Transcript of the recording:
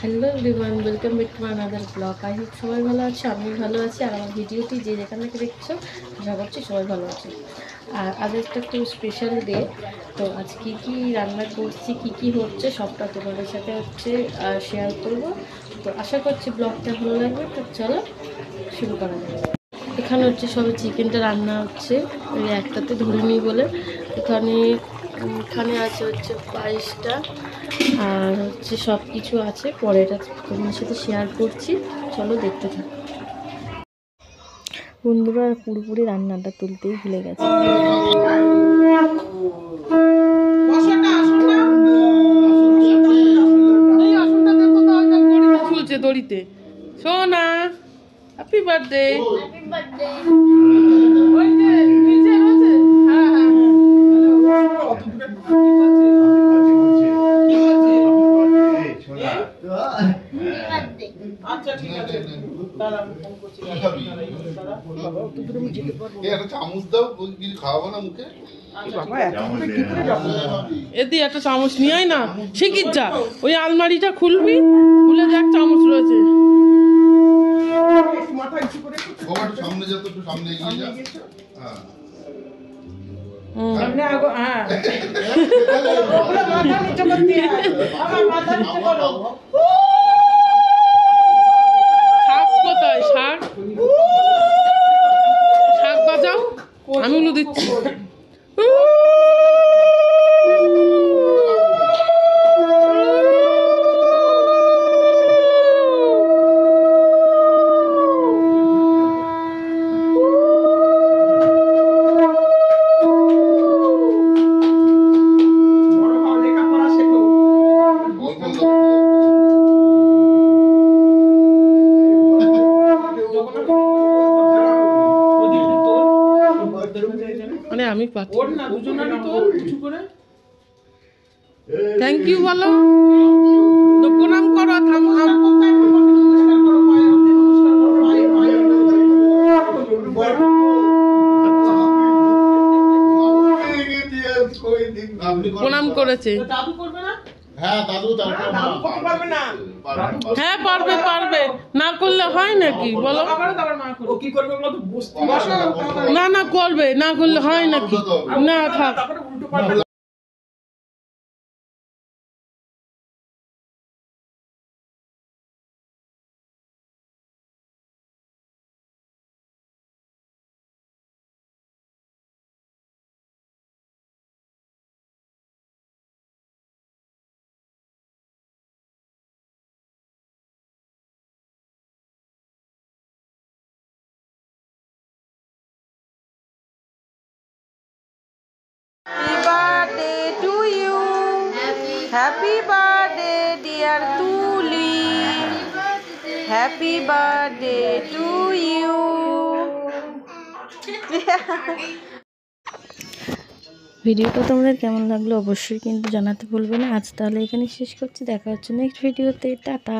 Hello everyone, welcome back to my another blog. I hope সবাই ভালো আছে, আমি ভালো আছি। আর আমার ভিডিওটি যে যেখান থেকে দেখছো আশা করছি সবাই ভালো আছে। আর আজ একটা একটু স্পেশাল ডে, তো আজ কী কী রান্না করছি, কী কী হচ্ছে সবটা তোমাদের সাথে শেয়ার করব। তো আশা করছি ব্লগটা ভালো লাগবে। তো চলো শুরু করা যাবে। এখানে হচ্ছে সবে চিকেনটা রান্না হচ্ছে, ওই একটাতে ধরিনি বলে। এখানে আছে হচ্ছে পায়েসটা, আর হচ্ছে সব কিছু আছে। পরে এটা তোমাদের সাথে শেয়ার করছি, চলো দেখতে থাকো। বন্ধুরা পুরোপুরি রান্নাটা তুলতেই ভুলে গেছে। দড়িতে সোনা হ্যাপি বার্থডে। এদি একটা চামচ নিয়ে আয় না, শিখির যা। ওই আলমারিটা খুলবি, খুলে দেখ চামচ রয়েছে। সামনে যা, একটু সামনে এগিয়ে যা। শাক কোথায়? শাক শাক বাজাও, আমি উলু দিচ্ছি। মানে আমি পাচ্ছি না, দুজনেরই তোল কিছু করে। থ্যাংক ইউ বলো, তো প্রণাম করো। প্রণাম করেছে। দাদু করবে না? হ্যাঁ দাদু পারবে না। হ্যাঁ পারবে পারবে, না করলে হয় নাকি বলো? না না করবে, না করলে হয় নাকি? না থাক। Happy birthday dear Tuli. Happy birthday to you. ভিডিওটা তোমাদের কেমন লাগলো অবশ্যই কিন্তু জানাতে ভুলবে না। আজ তাহলে এখানে শেষ করছি, দেখা হচ্ছে নেক্সট ভিডিওতে। টাটা।